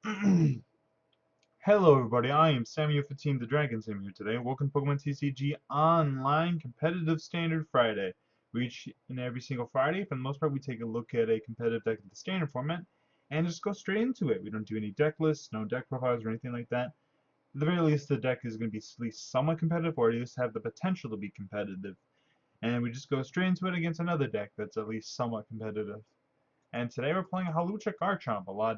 Hello everybody, I am Samuel for Team the Dragons. I'm here today. Welcome to Pokemon TCG Online Competitive Standard Friday. We each and every single Friday, for the most part, we take a look at a competitive deck in the standard format and just go straight into it. We don't do any deck lists, no deck profiles or anything like that. At the very least, the deck is going to be at least somewhat competitive, or at least have the potential to be competitive. And we just go straight into it against another deck that's at least somewhat competitive. And today we're playing Hawlucha Garchomp, a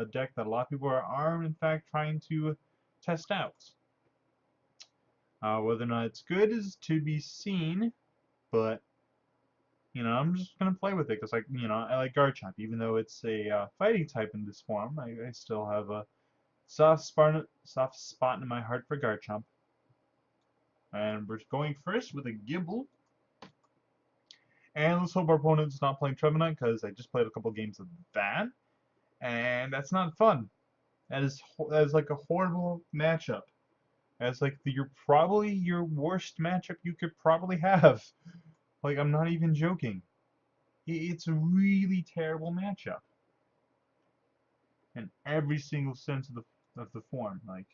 deck that a lot of people are in fact trying to test out. Whether or not it's good is to be seen, but I'm just gonna play with it because I like Garchomp, even though it's a fighting type in this form. I still have a soft spot in my heart for Garchomp. And we're going first with a Gibble. And let's hope our opponent's not playing Trevenant because I just played a couple games of that, and that's not fun. That is like a horrible matchup. That's like probably your worst matchup you could probably have. Like, I'm not even joking. It's a really terrible matchup in every single sense of the form. Like,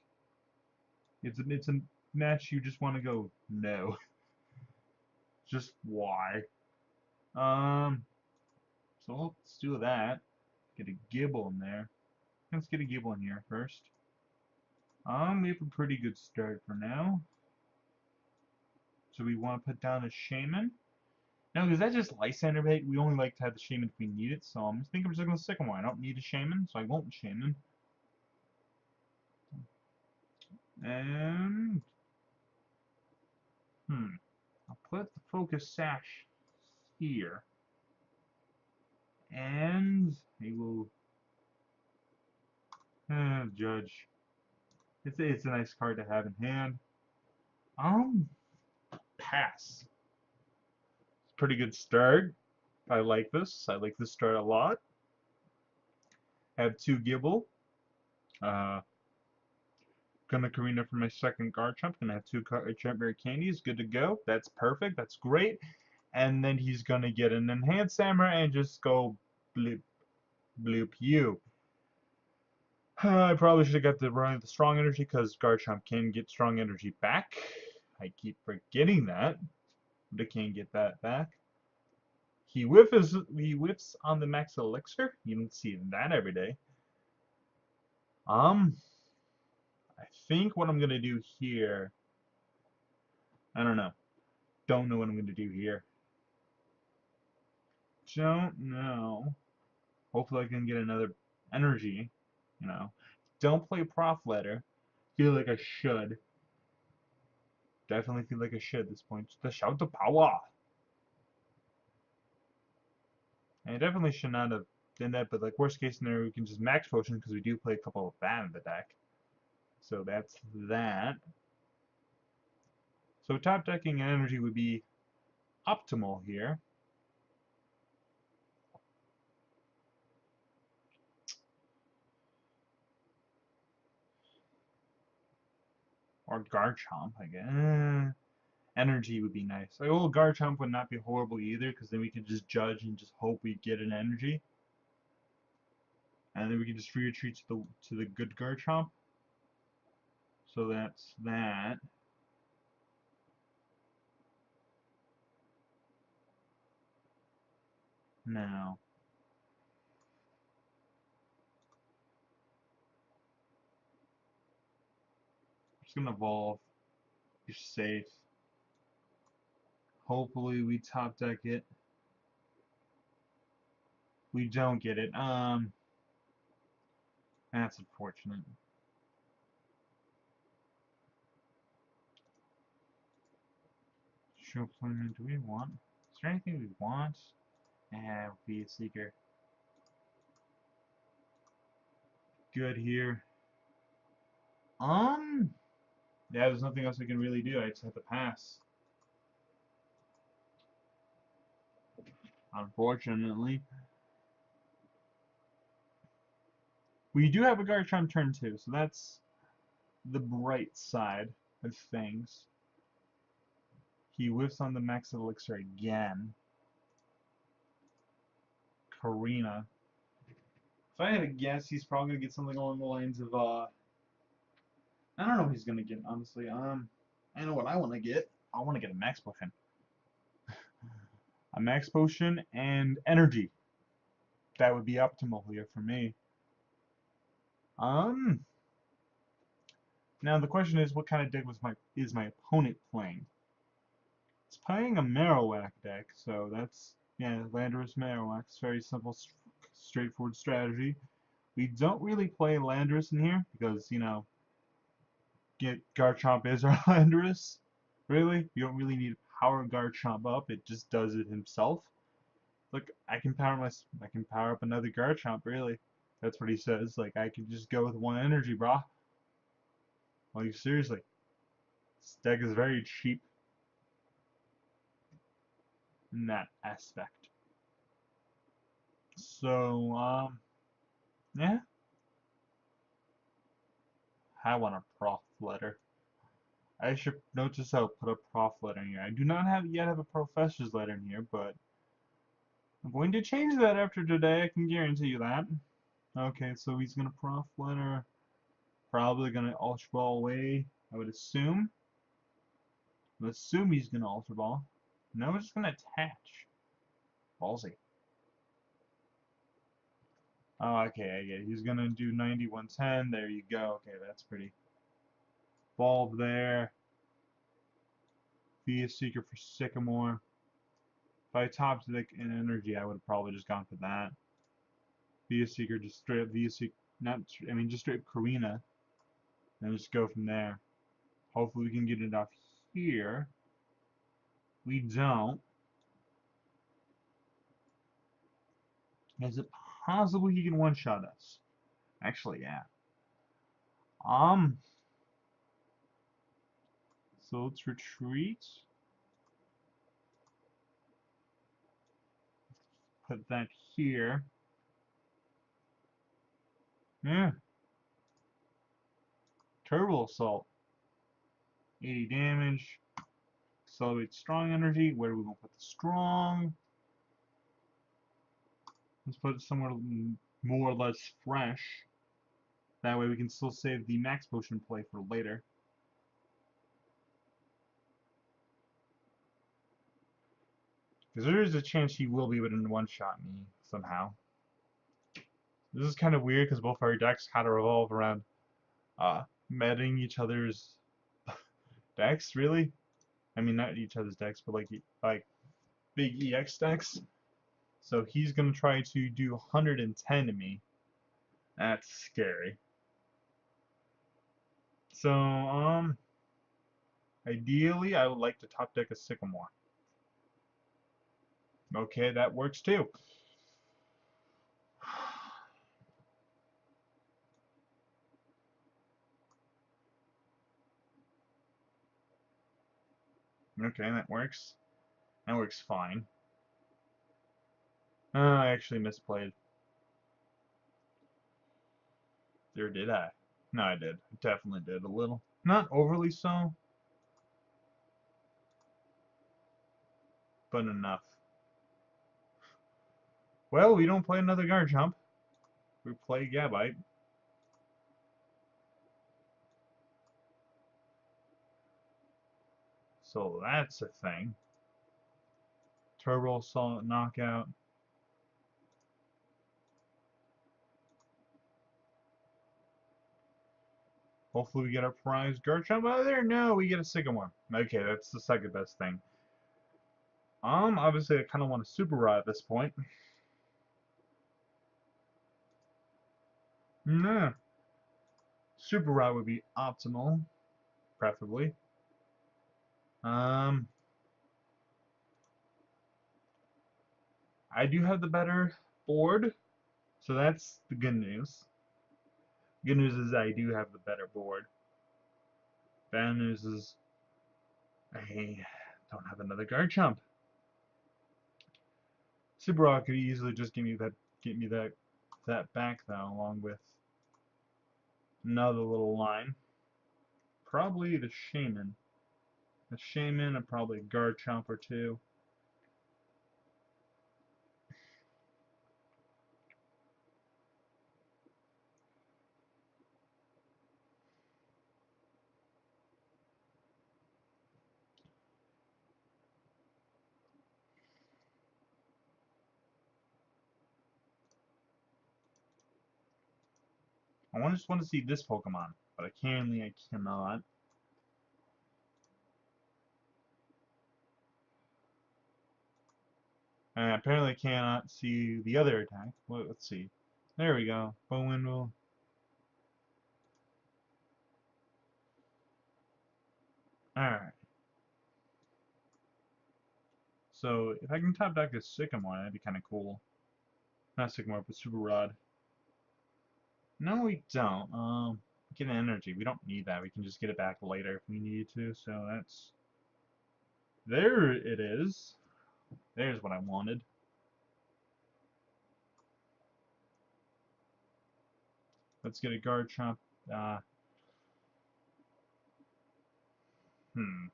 it's a match you just want to go no. Just why? Um. So let's do that. Get a Gibble in there. Let's get a Gibble in here first. We have a pretty good start for now. So we want to put down a Shaman. No, because that's just Lysander bait. We only like to have the Shaman if we need it, so I'm just thinking I'm just going to stick him. I don't need a Shaman, so I won't Shaman. And, I'll put the Focus Sash here. And he will judge. It's a nice card to have in hand. Um, Pass. Pretty good start. I like this. I like this start a lot. Have two Gibble. Uh, Gonna Karina for my second Garchomp. Gonna have two Champion Candies. Good to go. That's perfect. That's great. And then he's gonna get an Enhanced Hammer and just go bloop, bloop you. I probably should have got running the Strong Energy because Garchomp can get Strong Energy back. I keep forgetting that. But it can get that back. He whiffs on the Max Elixir. You don't see that every day. Um, I think what I'm gonna do here. I don't know. Don't know what I'm gonna do here. Don't know. Hopefully I can get another energy, you know. Don't play prof letter. Feel like I should. Definitely feel like I should at this point. The shout to power. And I definitely should not have done that, but like worst case scenario, we can just max potion because we do play a couple of that in the deck. So that's that. So top decking and energy would be optimal here. Or Garchomp, I guess. Energy would be nice. Like, old Garchomp would not be horrible either, because then we could just judge and just hope we get an energy. And then we can just free retreat to the good Garchomp. So that's that. Now, I'm just gonna evolve. You're safe. Hopefully we top deck it. We don't get it. That's unfortunate. Show player, do we want? Is there anything we want? Be a seeker. Good here. Yeah, there's nothing else I can really do. I just have to pass. Unfortunately. We do have a Garchomp turn 2, so that's the bright side of things. He whiffs on the Max Elixir again. Karina. If I had to guess, he's probably gonna get something along the lines of I don't know what he's gonna get, honestly. I know what I want to get. I want to get a max potion. A max potion and energy. That would be optimal here for me. Um, Now the question is, what kind of deck is my opponent playing? It's playing a Marowak deck, so that's yeah, Landorus Marowak. It's very simple, straightforward strategy. We don't really play Landorus in here because get Garchomp is our Landorus. Really, you don't really need to power Garchomp up. It just does it himself. Look, I can power up another Garchomp. Really, that's what he says. Like I can just go with one energy, brah. Like seriously, this deck is very cheap in that aspect. So, yeah, I want a prof letter. I should notice I'll put a prof letter in here. I do not yet have a professor's letter in here, but I'm going to change that after today. I can guarantee you that. Okay, so he's gonna prof letter. Probably gonna ultra ball away. I would assume. Let's assume he's gonna ultra ball. No, we're just gonna attach. Ballsy. Oh, okay, I get it. He's gonna do 9110. There you go. Okay, that's pretty. Bulb there. Be a Seeker for Sycamore. If I topped the energy, I would have probably just gone for that. Be a Seeker, just straight up Be a Seeker. Not, I mean, just straight up Karina. And just go from there. Hopefully we can get it off here. We don't. Is it possible he can one-shot us? Actually, yeah. Um, so let's retreat. Put that here. Yeah. Turbo Assault. 80 damage. Accelerate strong energy. Where do we want to put the strong? Let's put it somewhere more or less fresh. That way we can still save the max potion play for later. Because there is a chance he will be able to one-shot me somehow. This is kind of weird because both our decks kind of revolve around meting each other's decks, really. I mean, not each other's decks, but like big EX decks. So he's gonna try to do 110 to me. That's scary. So ideally I would like to top deck a Sycamore. Okay, that works too. Okay, that works. That works fine. I actually misplayed. Or did I? No, I did. I definitely did a little. Not overly so, but enough. Well, we don't play another Garchomp. We play Gabite. So that's a thing. Turbo Assault Knockout. Hopefully we get our prize Garchomp out of there. No, we get a Sycamore. Okay, that's the second best thing. Obviously I kind of want a Super Rod at this point. Nah. Super Rod would be optimal, preferably. I do have the better board, so that's the good news. Good news is I do have the better board. Bad news is I don't have another Garchomp. Super Rod could easily just get me that back though, along with another little line. Probably the Shaman. A Shaman and probably a Garchomp or two. just want to see this Pokemon, but apparently I cannot. And apparently I cannot see the other attack. Well, let's see. There we go. Bowwindle. Alright. So, if I can top deck a Sycamore, that'd be kind of cool. Not Sycamore, but Super Rod. No, we don't. Get an energy. We don't need that. We can just get it back later if we need to. So that's... There it is. There's what I wanted. Let's get a Garchomp. Hmm.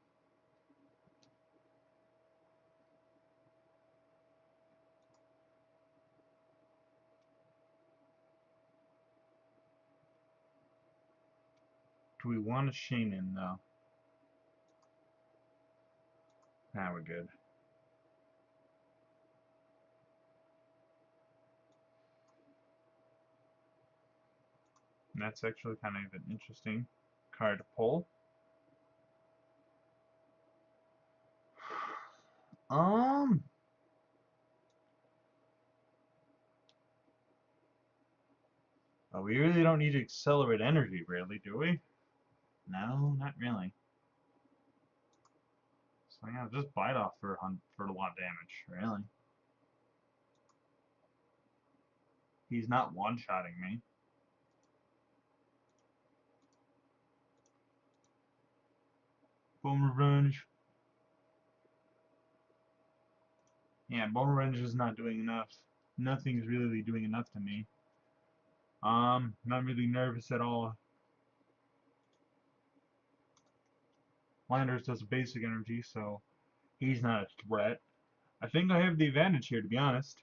Do we want a Shaman, though? Nah, we're good. And that's actually kind of an interesting card to pull. Um... Oh, we really don't need to accelerate energy, really, do we? No, not really. So yeah, just bite off for a lot of damage, really. He's not one-shotting me. Bone Revenge. Yeah, Bone Revenge is not doing enough. Nothing's really doing enough to me. Not really nervous at all. Landers does basic energy, so he's not a threat. I think I have the advantage here, to be honest.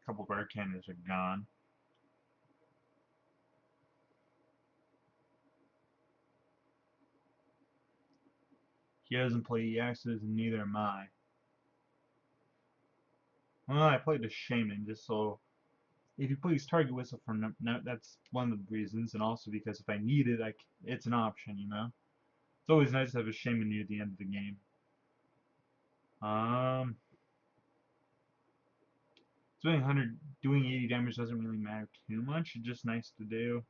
A couple bird cannons are gone. He doesn't play EXs, and neither am I. Well, I played the Shaman just so if he plays Target Whistle for no, that's one of the reasons, and also because if I need it, it's an option, you know. It's always nice to have a Shaman near the end of the game. Um, doing 100, doing 80 damage doesn't really matter too much. It's just nice to do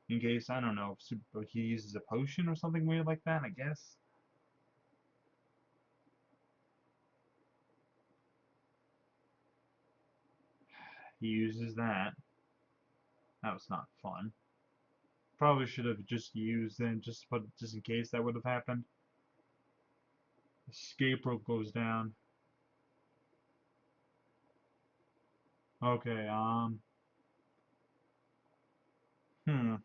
in case I don't know if he uses a potion or something weird like that. I guess he uses that. That was not fun. Probably should have just used then just in case that would have happened. Escape rope goes down. Okay, hmm.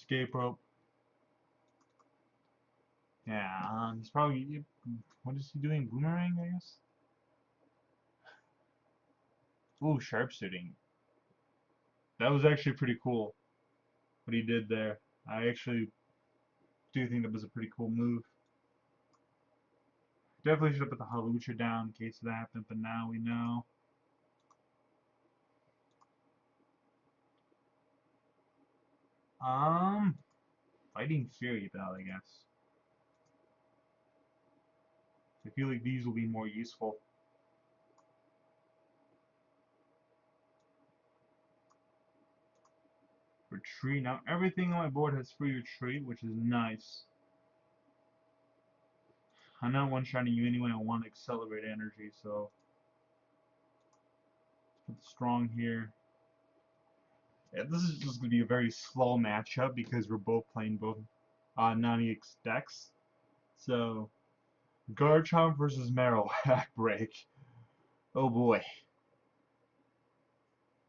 Escape rope. Yeah, he's probably, what is he doing? Boomerang, I guess? Ooh, sharpshooting. That was actually pretty cool, what he did there. I actually do think that was a pretty cool move. Definitely should have put the Hawlucha down in case that happened, but now we know. Um, Fighting Fury Bell, I guess. I feel like these will be more useful. Retreat. Now everything on my board has free retreat, which is nice. I'm not one-shotting you anyway. I want to accelerate energy, so let's put strong here. Yeah, this is just going to be a very slow matchup because we're both playing both non-EX decks. So, Garchomp versus Marowak BREAK. Oh boy.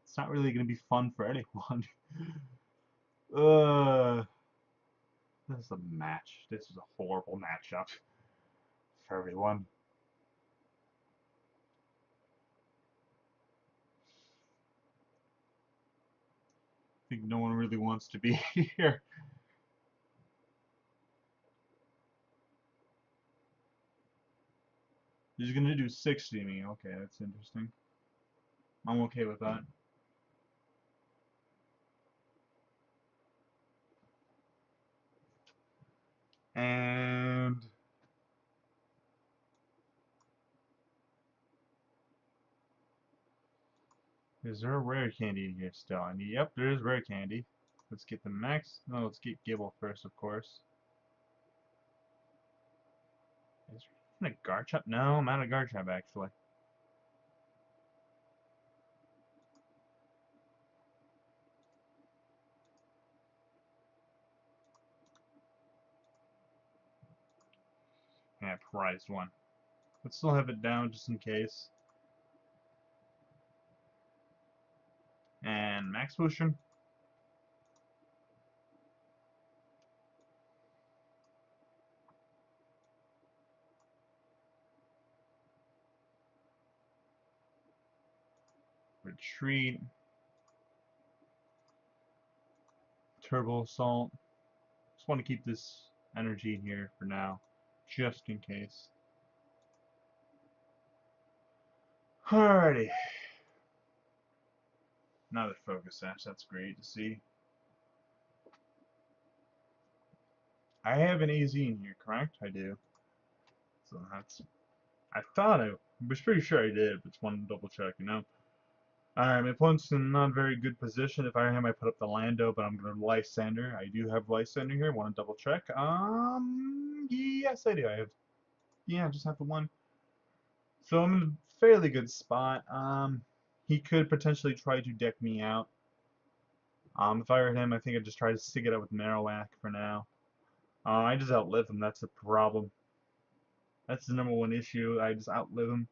It's not really going to be fun for anyone. uh, This is a match. This is a horrible matchup for everyone. I think no one really wants to be here. He's gonna do 60 me. Okay, that's interesting. I'm okay with that. And is there a rare candy in here still? Yep, there is rare candy. Let's get the max. No, let's get Gibble first, of course. Is there even a Garchomp? No, I'm out of Garchomp actually. Yeah, prized one. Let's still have it down just in case. And max potion. Retreat. Turbo Assault. Just want to keep this energy in here for now, just in case. Alrighty. Another focus sash, that's great to see. I have an AZ in here, correct? I do. So that's... I thought I was pretty sure I did, but just wanted to double check, you know? Alright, my opponent's in not a very good position. If I had, I put up the Lando, but I'm going to Lysander. I do have Lysander here. Want to double check? Yes, I do. I have... Yeah, I just have the one. So I'm in a fairly good spot. He could potentially try to deck me out. If I were him, I think I'd just try to stick it out with Marowak for now. I just outlive him. That's the problem. That's the number one issue. I just outlive him.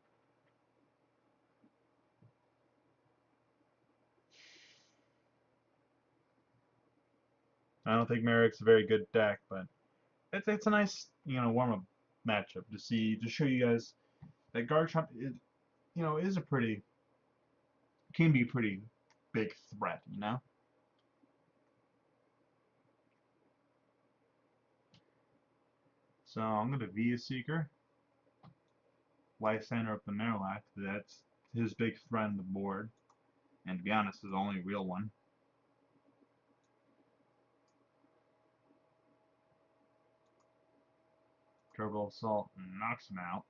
I don't think Marowak's a very good deck, but it's a nice warm up matchup to show you guys that Garchomp is is a pretty can be a pretty big threat. So I'm gonna Via Seeker, Lysander up the Marowak. That's his big threat on the board, and to be honest, is the only real one. Turbo Assault knocks him out.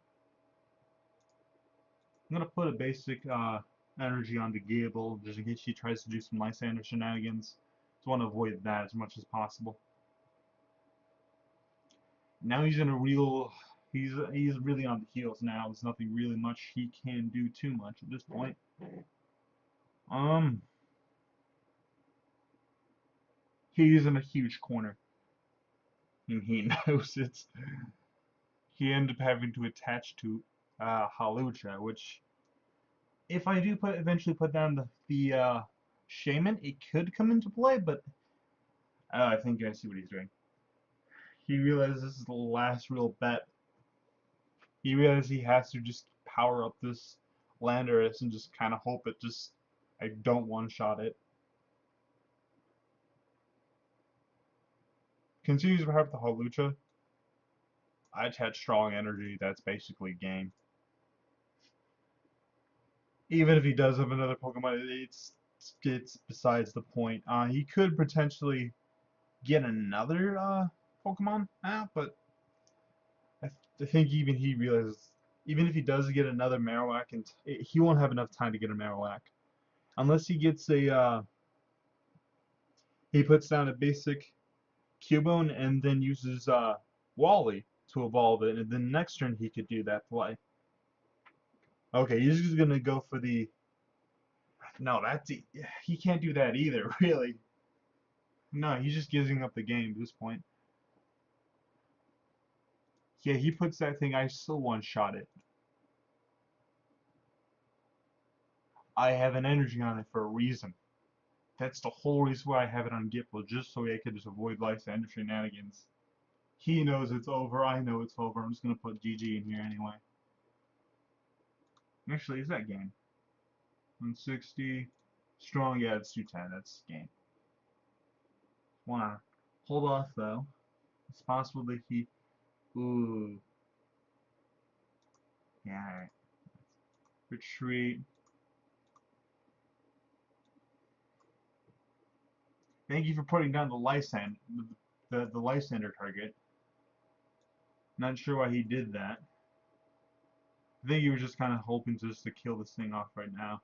I'm gonna put a basic energy on the Gable just in case she tries to do some Lysander shenanigans. Just want to avoid that as much as possible. Now he's in a real he's really on the heels now. There's nothing really much he can do too much at this point. Um he's in a huge corner. And he knows it. He ended up having to attach to Hawlucha, which if I do eventually put down the Shaman, it could come into play, but I think I see what he's doing. He realizes this is the last real bet. He realizes he has to just power up this Landorus and just kind of hope it just I don't one-shot it. Continues to power up the Hawlucha. I attach strong energy. That's basically game. Even if he does have another Pokemon, it's besides the point. He could potentially get another Pokemon out, but I think even he realizes, even if he does get another Marowak, and he won't have enough time to get a Marowak unless he gets he puts down a basic Cubone and then uses Wally to evolve it, and then next turn he could do that play. Okay, he's just gonna go for the. No, he can't do that either, really. No, he's just giving up the game at this point. Yeah, he puts that thing. I still one-shot it. I have an energy on it for a reason. That's the whole reason why I have it on Gipple, just so I could just avoid Lysander shenanigans. He knows it's over. I know it's over. I'm just gonna put GG in here anyway. Actually, is that game? 160. Strong, yeah, it's 210. That's game. Wanna hold off though. It's possible that he. Ooh. Yeah, alright. Retreat. Thank you for putting down the Lysander, the Lysander target. Not sure why he did that. I think he was just kind of hoping just to kill this thing off right now.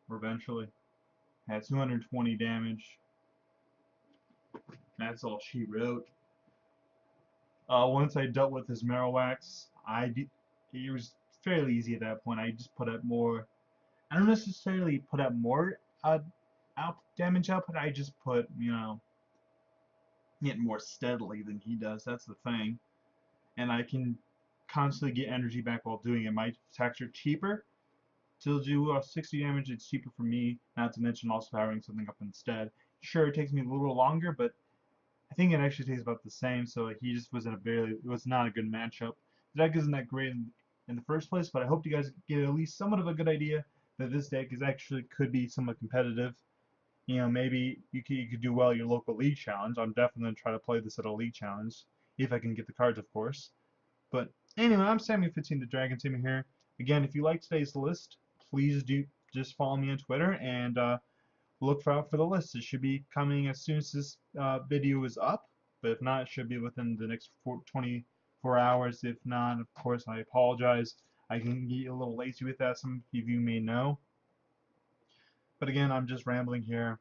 Or eventually. Had 220 damage. That's all she wrote. Once I dealt with his Marowaks, it was fairly easy at that point. I just put up more. I don't necessarily put up more damage output. I just put, get more steadily than he does. That's the thing. And I can constantly get energy back while doing it. My attacks are cheaper. To do 60 damage, it's cheaper for me, not to mention also powering something up instead. Sure, it takes me a little longer, but I think it actually takes about the same, so he just it was not a good matchup. The deck isn't that great in the first place, but I hope you guys get at least somewhat of a good idea that this deck could be somewhat competitive. Maybe you could do well at your local league challenge. I'm definitely going to try to play this at a league challenge, if I can get the cards, of course. But anyway, I'm Sammy15 the Dragon Team here. Again, if you like today's list, please do just follow me on Twitter and look out for the list. It should be coming as soon as this video is up, but if not, it should be within the next 24 hours. If not, of course, I apologize. I can get a little lazy with that, some of you may know. But again, I'm just rambling here.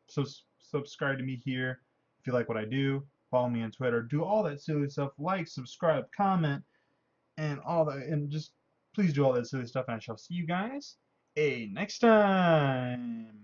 So subscribe to me here if you like what I do. Follow me on Twitter. Do all that silly stuff. Like, subscribe, comment, and all that. And just please do all that silly stuff. And I shall see you guys next time.